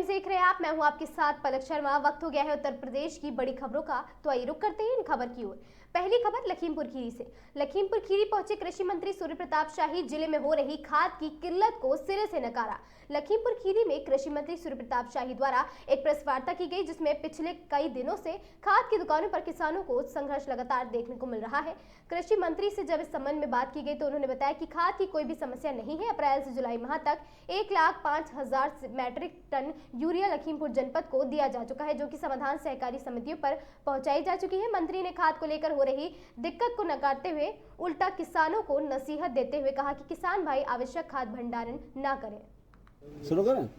News देख रहे हैं आप। मैं हूं आपके साथ पलक शर्मा। वक्त हो गया है उत्तर प्रदेश की बड़ी खबरों का, तो आइए रुक करते हैं इन खबर की ओर। पहली खबर लखीमपुर खीरी से। लखीमपुर खीरी पहुंचे कृषि मंत्री सूर्य प्रताप शाही। जिले में हो रही खाद की किल्लत को सिरे से नकारा। लखीमपुर खीरी में कृषि मंत्री सूर्य प्रताप शाही द्वारा एक प्रेस वार्ता की गई, जिसमें पिछले कई दिनों से खाद की दुकानों पर किसानों को संघर्ष लगातार देखने को मिल रहा है। कृषि मंत्री से जब इस संबंध में बात की गई तो उन्होंने बताया कि खाद की कोई भी समस्या नहीं है। अप्रैल से जुलाई माह तक 1,05,000 मैट्रिक टन यूरिया लखीमपुर जनपद को दिया जा चुका है, जो कि समाधान सहकारी समितियों पर पहुंचाई जा चुकी है। मंत्री ने खाद को लेकर हो रही दिक्कत को नकारते हुए उल्टा किसानों को नसीहत देते हुए कहा कि किसान भाई आवश्यक खाद भंडारण न करें। शुरू करें?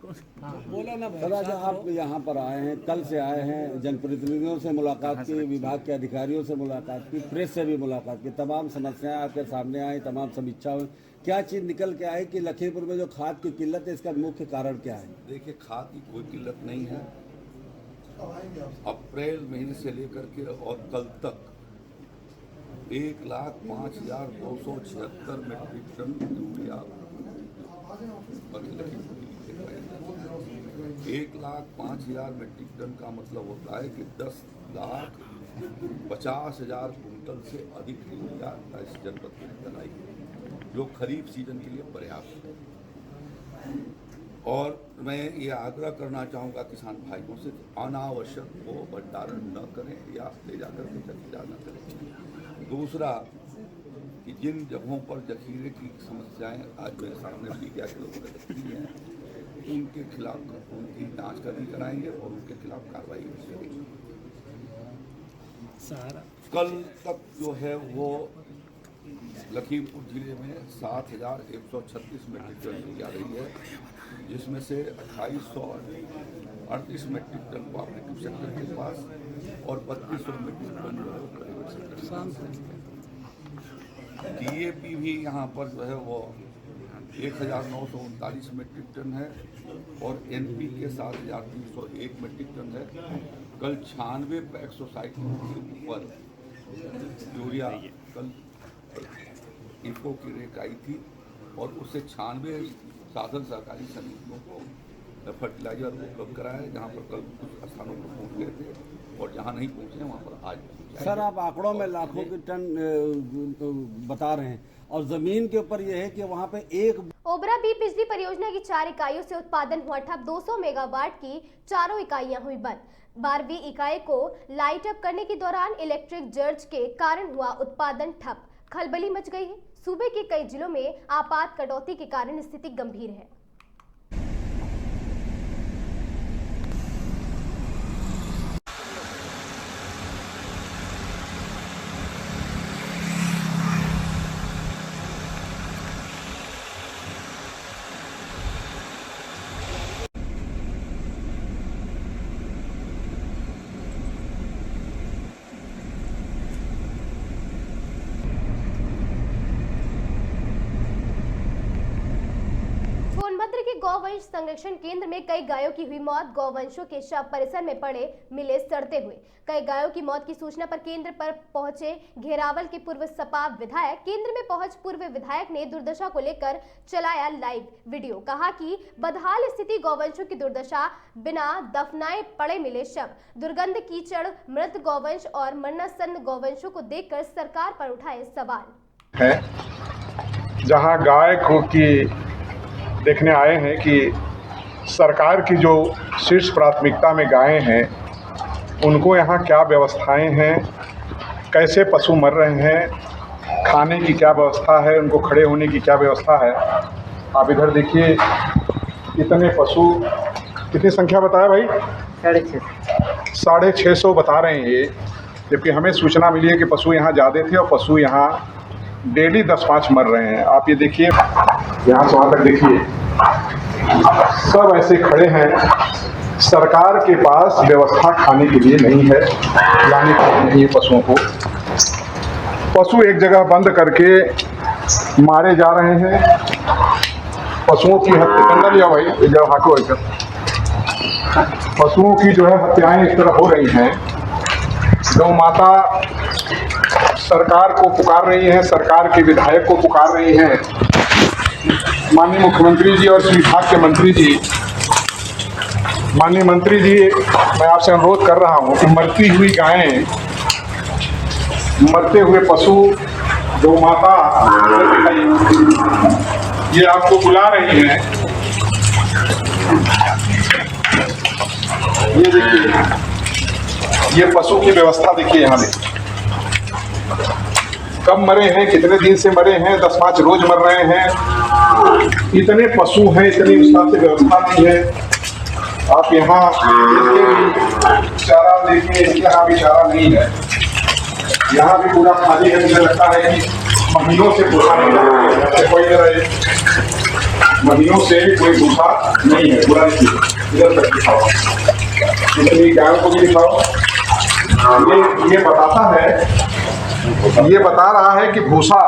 बोला ना भाई। आप यहाँ पर आए हैं, कल से आए हैं, जनप्रतिनिधियों से मुलाकात की, विभाग के अधिकारियों से मुलाकात की, प्रेस से भी मुलाकात की, तमाम समस्याएं आपके सामने आई, तमाम समीक्षा हुई। क्या चीज़ निकल के आई कि लखीमपुर में जो खाद की किल्लत है, इसका मुख्य कारण क्या है? देखिए, खाद की कोई किल्लत नहीं है। अप्रैल महीने से लेकर के और कल तक 1,05,276 metric ton urea 1,05,000 metric ton का मतलब होता है कि 10,50,000 कुंटल से अधिक यूरिया इस जनपद में लगाई गई, जो खरीफ सीजन के लिए पर्याप्त है। और मैं ये आग्रह करना चाहूँगा किसान भाइयों से, अनावश्यक वो भंडारण न करें या ले जाकर के जखीरा न करें। दूसरा कि जिन जगहों पर जखीरे की समस्याएं आज मेरे सामने मीडिया के लोगों ने रखी हैं, उनके खिलाफ उनकी जांच करनी कराएंगे और उनके खिलाफ कार्रवाई भी करेंगे। कल तक जो है वो लखीमपुर जिले में 7,136 मैट्रिक टन यूरिया रही है, जिसमें से 2,838 मैट्रिक टन कोऑपरेटिव सेक्टर के पास और 3,200 मैट्रिक टन जो है प्राइवेट सेक्टर के पास। DAP भी यहाँ पर जो है वो 1,939 मैट्रिक टन है और NPK 7,301 मैट्रिक टन है। कल 96 पैक सोसाइटी के ऊपर यूरिया कल इफको की रेक आई थी और उससे 96 साधन सहकारी समितियों को फर्टिलाइजर उपलब्ध कराया है, जहाँ पर कल कुछ स्थानों पर पहुँच गए थे और जहाँ नहीं पहुँचे वहाँ पर आज पहुँचे। सर, आप आंकड़ों में लाखों की टन बता रहे हैं और जमीन के ऊपर यह है कि वहाँ पे एक ओबरा बी बिजली परियोजना की 4 इकाइयों से उत्पादन हुआ ठप। 200 मेगावाट की 4 इकाइयां हुई बंद। 12वीं इकाई को लाइट अप करने के दौरान इलेक्ट्रिक सर्ज के कारण हुआ उत्पादन ठप। खलबली मच गई है। सूबे के कई जिलों में आपात कटौती के कारण स्थिति गंभीर है। सोनभद्र के गौवंश संरक्षण केंद्र में कई गायों की हुई मौत। गौवंशों के शव परिसर में पड़े मिले सड़ते हुए। कई गायों की मौत की सूचना पर केंद्र पर पहुंचे घेरावल के पूर्व सपा विधायक। केंद्र में पहुंच पूर्व विधायक ने दुर्दशा को लेकर चलाया लाइव वीडियो। कहा कि बदहाल स्थिति गौवंशों की दुर्दशा, बिना दफनाए पड़े मिले शव, दुर्गंध, कीचड़, मृत गौवंश और मरणासन्न गौवंशों को देखकर सरकार पर उठाए सवाल है। जहां गाय को की देखने आए हैं कि सरकार की जो शीर्ष प्राथमिकता में गायें हैं, उनको यहाँ क्या व्यवस्थाएं हैं, कैसे पशु मर रहे हैं, खाने की क्या व्यवस्था है, उनको खड़े होने की क्या व्यवस्था है। आप इधर देखिए, इतने पशु, कितनी संख्या बताया भाई? 650 बता रहे हैं ये, जबकि हमें सूचना मिली है कि पशु यहाँ ज़्यादा थे और पशु यहाँ डेली 10-5 मर रहे हैं। आप ये देखिए, यहाँ से वहाँ तक देखिए, सब ऐसे खड़े हैं। सरकार के पास व्यवस्था खाने के लिए नहीं है, लाने के लिए नहीं है पशुओं को। पशु एक जगह बंद करके मारे जा रहे हैं। पशुओं की हत्या लिया भाई, एक जगह हाथों एक पशुओं की जो है हत्याएं इस तरह हो रही हैं। गौ माता सरकार को पुकार रही है, सरकार के विधायक को पुकार रही हैं। माननीय मुख्यमंत्री जी और विभाग के मंत्री जी माननीय मंत्री जी, मैं आपसे अनुरोध कर रहा हूं कि मरती हुई गायें, मरते हुए पशु, गौ माता ये आपको बुला रही हैं। ये देखिए, ये पशु की व्यवस्था देखिए यहाँ पे। कब मरे हैं, कितने दिन से मरे हैं, 10-5 रोज मर रहे हैं। इतने पशु हैं, इतनी उसका से व्यवस्था नहीं है। आप यहाँ इसके भी चारा देखिए, इसके यहाँ भी चारा नहीं है। यहाँ भी पूरा खाली है। मुझे लगता है कि महीनों से भूसा नहीं है, कोई रहे महीनों से भी कोई भूसा नहीं है। पूरा इधर तक दिखाओ, इतनी गायों को भी दिखाओ। ये बताता है, ये बता रहा है कि भूसा,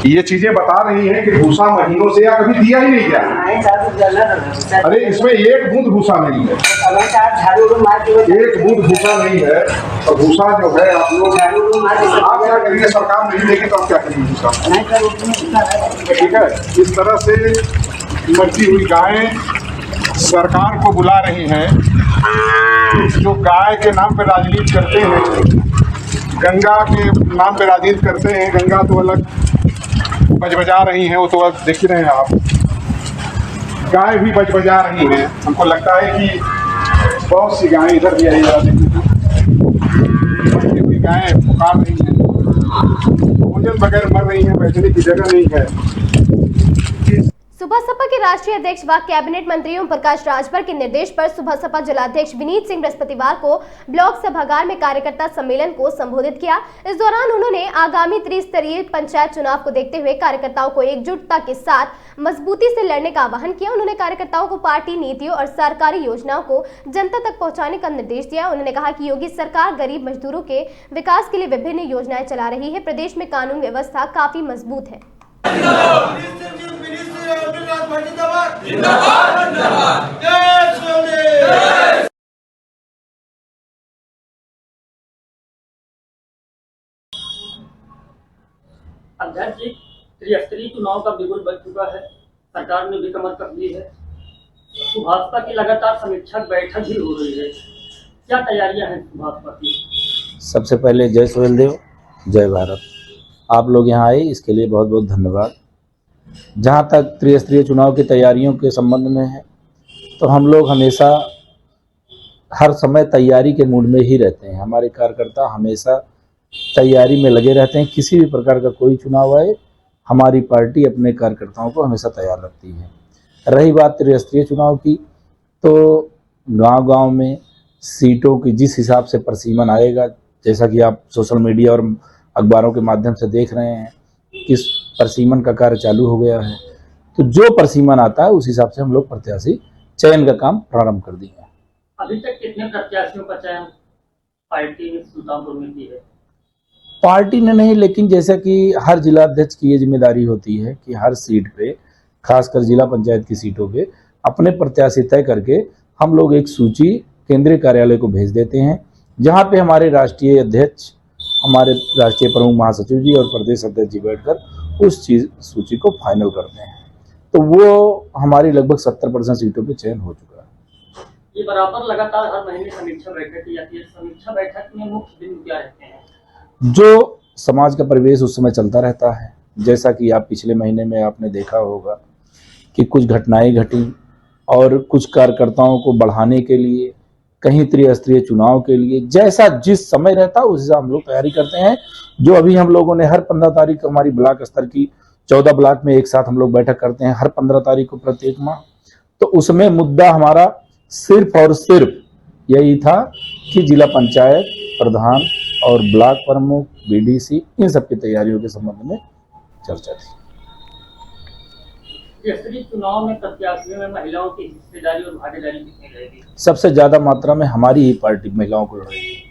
ये चीजें बता रही हैं कि भूसा महीनों से या कभी दिया ही नहीं गया। अरे इसमें एक बूंद भूसा नहीं है, एक बूंद भूसा नहीं है। और भूसा जो है आप लोग, आप क्या करेंगे, सरकार नहीं देगी तो आप क्या करेंगे भूसा? ठीक है, इस तरह से मरती हुई गायें सरकार को बुला रही हैं। जो गाय के नाम पर राजनीति करते हैं, गंगा के नाम पे राजनीति करते हैं, गंगा तो अलग बजा रही हैं, वो तो अब देख ही रहे हैं आप। गाय भी बजा रही हैं। हमको लगता है कि बहुत सी गायें इधर भी आई, मरती हुई गायें पुकार रही हैं, भोजन बगैर मर रही हैं, बैठने की जगह नहीं है। सुबह सपा के राष्ट्रीय अध्यक्ष व कैबिनेट मंत्री ओम प्रकाश राजभर के निर्देश पर सुबह सपा जिलाध्यक्ष विनीत सिंह बृहस्पतिवार को ब्लॉक सभागार में कार्यकर्ता सम्मेलन को संबोधित किया। इस दौरान उन्होंने आगामी त्रिस्तरीय पंचायत चुनाव को देखते हुए कार्यकर्ताओं को एकजुटता के साथ मजबूती से लड़ने का आह्वान किया। उन्होंने कार्यकर्ताओं को पार्टी नीतियों और सरकारी योजनाओं को जनता तक पहुँचाने का निर्देश दिया। उन्होंने कहा कि योगी सरकार गरीब मजदूरों के विकास के लिए विभिन्न योजनाएं चला रही है। प्रदेश में कानून व्यवस्था काफी मजबूत है। अध्यक्ष जी, त्रिस्तरीय चुनाव का बिगुल बज चुका है। सरकार ने भी कमर कस ली है। भाजपा की लगातार समीक्षा बैठक भी हो रही है। क्या तैयारियां हैं भाजपा की? सबसे पहले जय सुहेलदेव, जय भारत। आप लोग यहाँ आए इसके लिए बहुत बहुत धन्यवाद। जहाँ तक त्रिस्तरीय चुनाव की तैयारियों के संबंध में है, तो हम लोग हमेशा हर समय तैयारी के मूड में ही रहते हैं। हमारे कार्यकर्ता हमेशा तैयारी में लगे रहते हैं। किसी भी प्रकार का कोई चुनाव आए, हमारी पार्टी अपने कार्यकर्ताओं को हमेशा तैयार रखती है। रही बात त्रिस्तरीय चुनाव की, तो गांव-गांव में सीटों की जिस हिसाब से प्रसीमन आएगा, जैसा कि आप सोशल मीडिया और अखबारों के माध्यम से देख रहे हैं, किस प्रसीमन का कार्य चालू हो गया है, तो जो प्रसीमन आता है उस हिसाब से हम लोग प्रत्याशी चयन का काम प्रारंभ कर दिए हैं। अभी तक कितने प्रत्याशियों का चयन पार्टी ने सुल्तानपुर में की है? पार्टी ने नहीं, लेकिन जैसा कि हर जिला अध्यक्ष की ये जिम्मेदारी होती है कि हर सीट पे, खासकर जिला पंचायत की सीटों पे अपने प्रत्याशी तय करके हम लोग एक सूची केंद्रीय कार्यालय को भेज देते हैं, जहाँ पे हमारे राष्ट्रीय अध्यक्ष, हमारे राष्ट्रीय प्रमुख महासचिव जी और प्रदेश अध्यक्ष जी बैठकर उस सूची को फाइनल करते हैं। तो वो हमारी लगभग 70% सीटों पे चयन हो चुका है। ये बराबर लगातार हर महीने समीक्षा बैठक की जाती है। समीक्षा बैठक में मुख्य बिंदु क्या रहते हैं? जो समाज का परिवेश उस समय चलता रहता है, जैसा कि आप पिछले महीने में आपने देखा होगा कि कुछ घटनाएं घटी और कुछ कार्यकर्ताओं को बढ़ाने के लिए, कहीं त्रिस्तरीय चुनाव के लिए, जैसा जिस समय रहता है उस हिसाब हम लोग तैयारी करते हैं। जो अभी हम लोगों ने हर 15 तारीख को हमारी ब्लॉक स्तर की 14 ब्लॉक में एक साथ हम लोग बैठक करते हैं हर 15 तारीख को प्रत्येक माह। तो उसमें मुद्दा हमारा सिर्फ और सिर्फ यही था कि जिला पंचायत प्रधान और ब्लॉक प्रमुख, बीडीसी, इन सब की तैयारियों के संबंध में चर्चा थी। त्रिस्तरीय चुनाव में प्रत्याशियों में महिलाओं की हिस्सेदारी और भागीदारी कितनी रहेगी? सबसे ज्यादा मात्रा में हमारी ही पार्टी महिलाओं को लड़ेगी।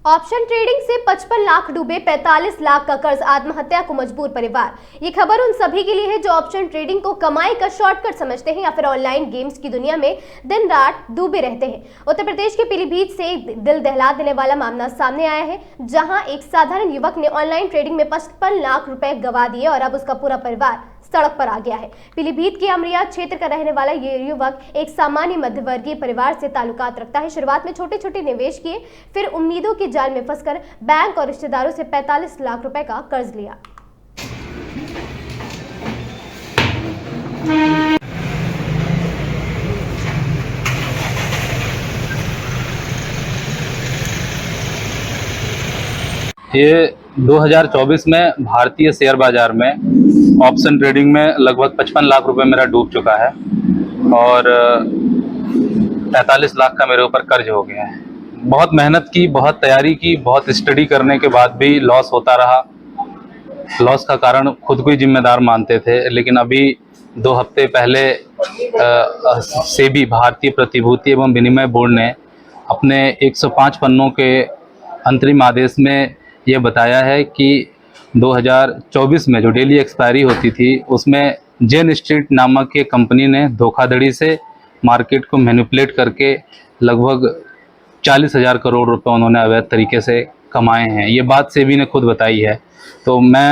ऑप्शन ट्रेडिंग से 55 लाख डूबे 45 लाख का कर्ज, आत्महत्या को मजबूर परिवार। ये खबर उन सभी के लिए है जो ऑप्शन ट्रेडिंग को कमाई का शॉर्टकट समझते हैं या फिर ऑनलाइन गेम्स की दुनिया में दिन रात डूबे रहते हैं। उत्तर प्रदेश के पीलीभीत से एक दिल दहला देने वाला मामला सामने आया है, जहां एक साधारण युवक ने ऑनलाइन ट्रेडिंग में 55 लाख रुपए गंवा दिए और अब उसका पूरा परिवार सड़क पर आ गया है। पीलीभीत के अमरिया क्षेत्र का रहने वाला ये युवक एक सामान्य मध्यवर्गीय परिवार से ताल्लुकात रखता है। शुरुआत में छोटे छोटे निवेश किए, फिर उम्मीदों के जाल में फंसकर बैंक और रिश्तेदारों से 45 लाख रुपए का कर्ज लिया। ये 2024 में भारतीय शेयर बाजार में ऑप्शन ट्रेडिंग में लगभग 55 लाख रुपए मेरा डूब चुका है और 45 लाख का मेरे ऊपर कर्ज हो गया है। बहुत मेहनत की, बहुत तैयारी की, बहुत स्टडी करने के बाद भी लॉस होता रहा। लॉस का कारण खुद को ही जिम्मेदार मानते थे, लेकिन अभी 2 हफ्ते पहले सेबी भारतीय प्रतिभूति एवं विनिमय बोर्ड ने अपने 105 पन्नों के अंतरिम आदेश में ये बताया है कि 2024 में जो डेली एक्सपायरी होती थी उसमें जेन स्ट्रीट नामक एक कंपनी ने धोखाधड़ी से मार्केट को मैनिपुलेट करके लगभग 40,000 करोड़ रुपए उन्होंने अवैध तरीके से कमाए हैं। ये बात सेबी ने खुद बताई है। तो मैं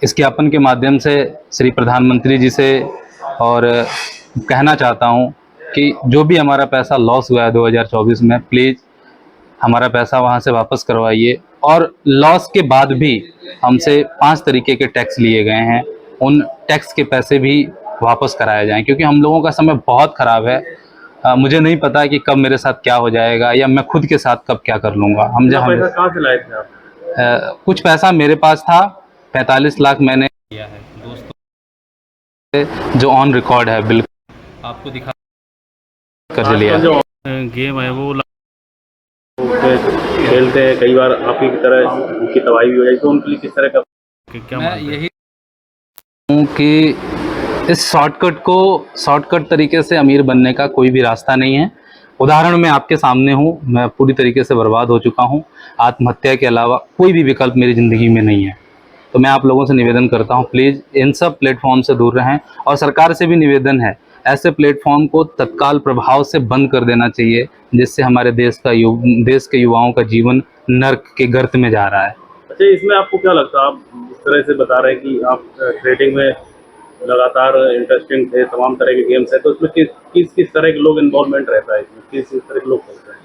इस ज्ञापन के माध्यम से श्री प्रधानमंत्री जी से और कहना चाहता हूं कि जो भी हमारा पैसा लॉस हुआ है 2024 में, प्लीज़ हमारा पैसा वहां से वापस करवाइए। और लॉस के बाद भी हमसे 5 तरीके के टैक्स लिए गए हैं, उन टैक्स के पैसे भी वापस कराए जाएं, क्योंकि हम लोगों का समय बहुत ख़राब है। मुझे नहीं पता कि कब मेरे साथ क्या हो जाएगा या मैं खुद के साथ कब क्या कर लूँगा। पैसा कहाँ से लाए थे आप? कुछ पैसा मेरे पास था, 45 लाख मैंने किया है दोस्तों, जो ऑन रिकॉर्ड है, बिल्कुल आपको दिखा कर लिया। जो गेम है वो खेलते हैं, कई बार आपकी तरह उनकी तबाही भी हो जाए, तो उनके लिए किस तरह का क्या? मैं यही हूँ कि इस शॉर्टकट तरीके से अमीर बनने का कोई भी रास्ता नहीं है। उदाहरण मैं आपके सामने हूँ, मैं पूरी तरीके से बर्बाद हो चुका हूँ। आत्महत्या के अलावा कोई भी विकल्प मेरी ज़िंदगी में नहीं है। तो मैं आप लोगों से निवेदन करता हूँ, प्लीज़ इन सब प्लेटफॉर्म से दूर रहें। और सरकार से भी निवेदन है, ऐसे प्लेटफॉर्म को तत्काल प्रभाव से बंद कर देना चाहिए, जिससे हमारे देश के युवाओं का जीवन नर्क के गर्त में जा रहा है। अच्छा, इसमें आपको क्या लगता है? आप जिस तरह से बता रहे हैं कि आप ट्रेडिंग में लगातार इंटरेस्टिंग थे, तमाम तरह के गेम्स है, तो इसमें किस तरह के लोग इन्वॉल्वमेंट रहता है? इसमें किस तरह के लोग खेलते हैं?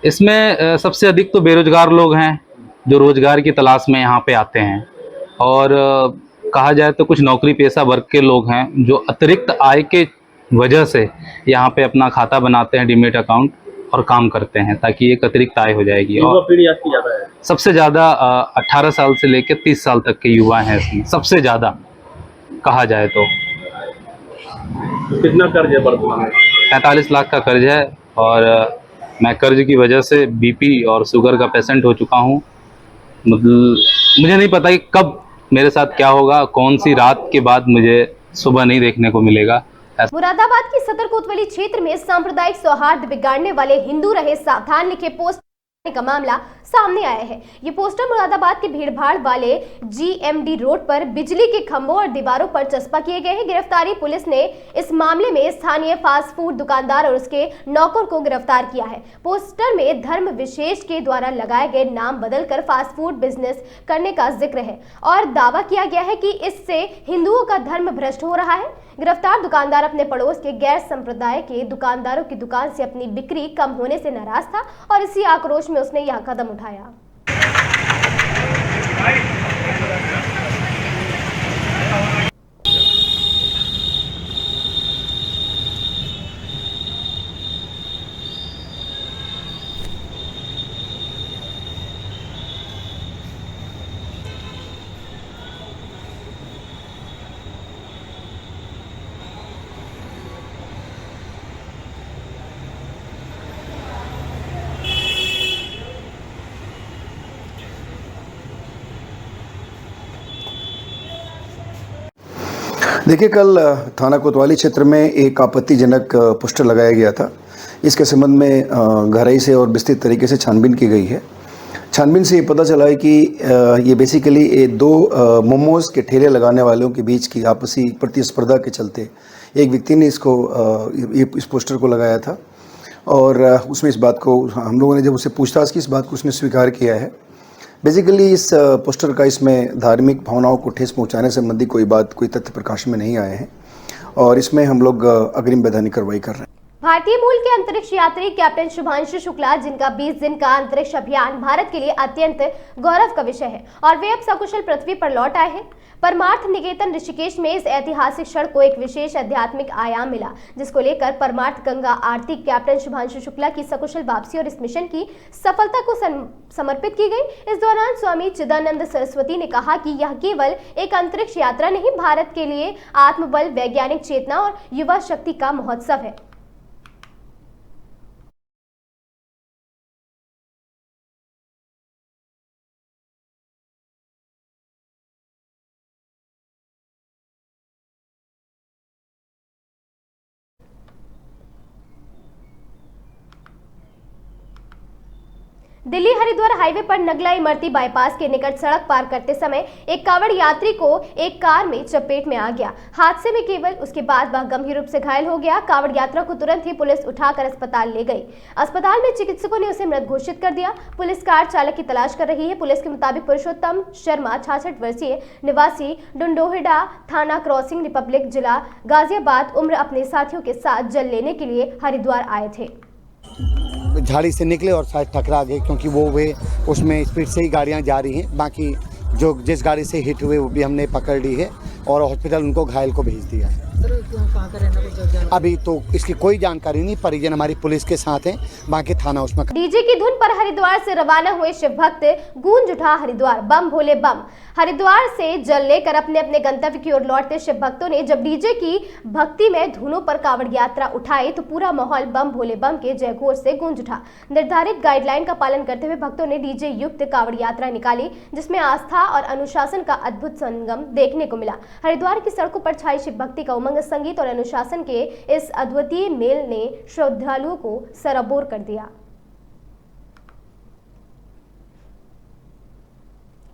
इसमें सबसे अधिक तो बेरोजगार लोग हैं, जो रोजगार की तलाश में यहाँ पे आते हैं। और कहा जाए तो कुछ नौकरी पेशा वर्ग के लोग हैं, जो अतिरिक्त आय के वजह से यहाँ पे अपना खाता बनाते हैं, डीमेट अकाउंट, और काम करते हैं, ताकि एक अतिरिक्त आय हो जाएगी। युवा पीढ़ी आपकी ज़्यादा है? सबसे ज़्यादा 18 साल से लेकर 30 साल तक के युवा हैं इसमें, सबसे ज़्यादा कहा जाए तो। कितना कर्ज है वर्तमान में? 45 लाख का कर्ज है, और मैं कर्ज की वजह से बीपी और शुगर का पेशेंट हो चुका हूँ। मतलब मुझे नहीं पता कि कब मेरे साथ क्या होगा, कौन सी रात के बाद मुझे सुबह नहीं देखने को मिलेगा। मुरादाबाद की सदर कोतवाली क्षेत्र में सांप्रदायिक सौहार्द बिगाड़ने वाले हिंदू रहे सावधान लिखे पोस्ट का मामला सामने आया है। ये पोस्टर मुरादाबाद के भीड़भाड़ वाले GMD रोड पर बिजली के खंभों और दीवारों पर चस्पा किए गए हैं। गिरफ्तारी पुलिस ने इस मामले में स्थानीय फास्ट फूड दुकानदार और उसके नौकर को गिरफ्तार किया है। पोस्टर में धर्म विशेष के द्वारा लगाए गए नाम बदलकर फास्ट फूड बिजनेस करने का जिक्र है और दावा किया गया है कि इससे हिंदुओं का धर्म भ्रष्ट हो रहा है। गिरफ्तार दुकानदार अपने पड़ोस के गैर संप्रदाय के दुकानदारों की दुकान से अपनी बिक्री कम होने से नाराज था और इसी आक्रोश में उसने यह कदम उठाया। देखिए, कल थाना कोतवाली क्षेत्र में एक आपत्तिजनक पोस्टर लगाया गया था। इसके संबंध में गहराई से और विस्तृत तरीके से छानबीन की गई है। छानबीन से ये पता चला है कि ये बेसिकली 2 मोमोज़ के ठेले लगाने वालों के बीच की आपसी प्रतिस्पर्धा के चलते एक व्यक्ति ने इस पोस्टर को लगाया था और उसमें इस बात को हम लोगों ने जब उससे पूछताछ की, इस बात को उसने स्वीकार किया है बेसिकली इस पोस्टर का इसमें धार्मिक भावनाओं को ठेस पहुंचाने संबंधी कोई बात, कोई तथ्य प्रकाश में नहीं आए हैं और इसमें हम लोग अग्रिम वैधानिक कार्रवाई कर रहे हैं। भारतीय मूल के अंतरिक्ष यात्री कैप्टन शुभांशु शुक्ला, जिनका 20 दिन का अंतरिक्ष अभियान भारत के लिए अत्यंत गौरव का विषय है और वे अब सकुशल पृथ्वी पर लौट आए हैं। परमार्थ निकेतन ऋषिकेश में इस ऐतिहासिक क्षण को एक विशेष आध्यात्मिक आयाम मिला, जिसको लेकर परमार्थ गंगा आरती कैप्टन शुभांशु शुक्ला की सकुशल वापसी और इस मिशन की सफलता को समर्पित की गई। इस दौरान स्वामी चिदानंद सरस्वती ने कहा कि यह केवल एक अंतरिक्ष यात्रा नहीं, भारत के लिए आत्मबल, वैज्ञानिक चेतना और युवा शक्ति का महोत्सव है। दिल्ली हरिद्वार हाईवे पर नगला इमरती बाईपास के निकट सड़क पार करते समय एक कांवड़ यात्री को एक कार में चपेट में आ गया। हादसे में केवल उसके बाद वह गंभीर रूप से घायल हो गया। कांवड़ यात्रा को तुरंत ही पुलिस उठाकर अस्पताल ले गई। अस्पताल में चिकित्सकों ने उसे मृत घोषित कर दिया। पुलिस कार चालक की तलाश कर रही है। पुलिस के मुताबिक पुरुषोत्तम शर्मा 66 वर्षीय निवासी डुंडोहिडा थाना क्रॉसिंग रिपब्लिक जिला गाजियाबाद उम्र अपने साथियों के साथ जल लेने के लिए हरिद्वार आए थे। झाड़ी से निकले और शायद टकरा गए, क्योंकि वे उसमें स्पीड से ही गाड़ियां जा रही हैं। बाकी जो जिस गाड़ी से हिट हुए वो भी हमने पकड़ ली है और हॉस्पिटल उनको घायल को भेज दिया है। अभी तो इसकी कोई जानकारी नहीं, परिजन हमारी पुलिस के साथ हैं, बाकी थाना उसमें। डीजे की धुन पर हरिद्वार से रवाना हुए शिव भक्त गूंज उठा हरिद्वार, बम भोले बम। हरिद्वार से जल लेकर अपने अपने गंतव्य की ओर लौटते शिव भक्तों ने जब डीजे की भक्ति में धुनों पर कांवड़ यात्रा उठाई तो पूरा माहौल बम भोले बम के जयघोष से गूंज उठा। निर्धारित गाइडलाइन का पालन करते हुए भक्तों ने डीजे युक्त कांवड़ यात्रा निकाली, जिसमें आस्था और अनुशासन का अद्भुत संगम देखने को मिला। हरिद्वार की सड़कों पर छाई शिव भक्ति का उमंग, संगीत और अनुशासन के इस अद्वितीय मेल ने श्रद्धालुओं को सराबोर कर दिया।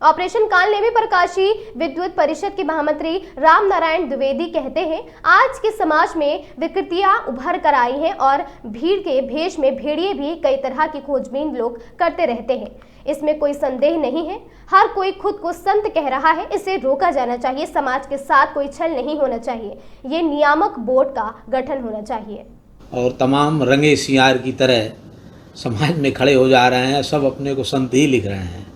ऑपरेशन कालनेमी पर काशी विद्युत परिषद के महामंत्री राम नारायण द्विवेदी कहते हैं, आज के समाज में विकृतियां उभर कर आई हैं और भीड़ के भेष में भेड़िए भी कई तरह की खोजबीन लोग करते रहते हैं। इसमें कोई संदेह नहीं है। हर कोई खुद को संत कह रहा है, इसे रोका जाना चाहिए। समाज के साथ कोई छल नहीं होना चाहिए। ये नियामक बोर्ड का गठन होना चाहिए। और तमाम रंगे सियार की तरह समाज में खड़े हो जा रहे हैं, सब अपने को संत ही लिख रहे हैं,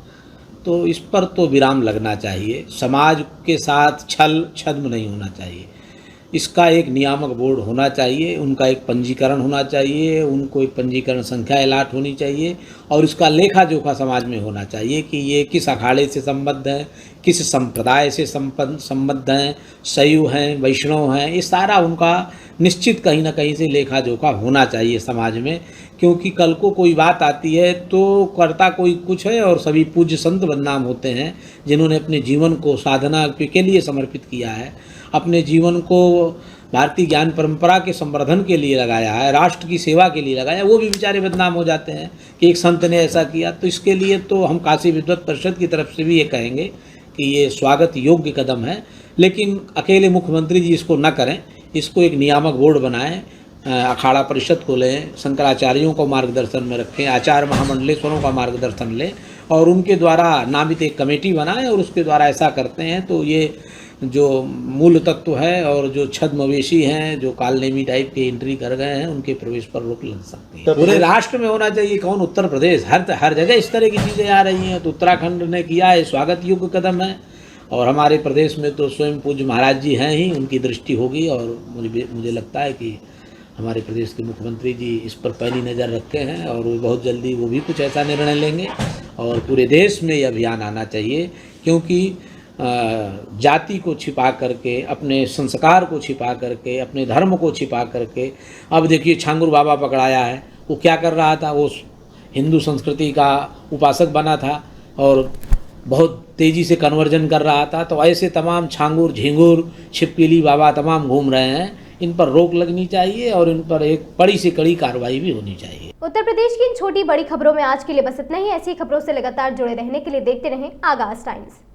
तो इस पर तो विराम लगना चाहिए। समाज के साथ छल छद्म नहीं होना चाहिए। इसका एक नियामक बोर्ड होना चाहिए, उनका एक पंजीकरण होना चाहिए, उनको एक पंजीकरण संख्या अलॉट होनी चाहिए और इसका लेखा जोखा समाज में होना चाहिए कि ये किस अखाड़े से संबद्ध हैं, किस संप्रदाय से संबद्ध हैं, शैव हैं, वैष्णव हैं, ये सारा उनका निश्चित कहीं ना कहीं से लेखा जोखा होना चाहिए समाज में। क्योंकि कल को कोई बात आती है तो करता कोई कुछ है और सभी पूज्य संत बदनाम होते हैं, जिन्होंने अपने जीवन को साधना के लिए समर्पित किया है, अपने जीवन को भारतीय ज्ञान परंपरा के संवर्धन के लिए लगाया है, राष्ट्र की सेवा के लिए लगाया, वो भी बेचारे बदनाम हो जाते हैं कि एक संत ने ऐसा किया। तो इसके लिए तो हम काशी विद्वत परिषद की तरफ से भी ये कहेंगे कि ये स्वागत योग्य कदम है, लेकिन अकेले मुख्यमंत्री जी इसको न करें, इसको एक नियामक बोर्ड बनाएं, अखाड़ा परिषद को लें, शंकराचार्यों को मार्गदर्शन में रखें, आचार्य महामंडलेश्वरों का मार्गदर्शन लें और उनके द्वारा नामित एक कमेटी बनाएं और उसके द्वारा ऐसा करते हैं तो ये जो मूल तत्व है और जो छद्मवेशी हैं, जो कालनेमी टाइप के एंट्री कर गए हैं, उनके प्रवेश पर रोक लग सकती है। पूरे राष्ट्र में होना चाहिए। कौन उत्तर प्रदेश, हर जगह इस तरह की चीज़ें आ रही हैं, तो उत्तराखंड ने किया है, स्वागत योग्य कदम है। और हमारे प्रदेश में तो स्वयं पूज्य महाराज जी हैं ही, उनकी दृष्टि होगी और मुझे लगता है कि हमारे प्रदेश के मुख्यमंत्री जी इस पर पहली नज़र रखते हैं और वो बहुत जल्दी वो भी कुछ ऐसा निर्णय लेंगे और पूरे देश में ये अभियान आना चाहिए। क्योंकि जाति को छिपा करके, अपने संस्कार को छिपा करके, अपने धर्म को छिपा करके, अब देखिए छांगुर बाबा पकड़ाया है, वो क्या कर रहा था, वो हिंदू संस्कृति का उपासक बना था और बहुत तेज़ी से कन्वर्जन कर रहा था। तो ऐसे तमाम छांगुर, झिंगुर, छिपकली बाबा तमाम घूम रहे हैं, इन पर रोक लगनी चाहिए और इन पर एक कड़ी से कड़ी कार्रवाई भी होनी चाहिए। उत्तर प्रदेश की इन छोटी बड़ी खबरों में आज के लिए बस इतना ही। ऐसी खबरों से लगातार जुड़े रहने के लिए देखते रहें आगाज टाइम्स।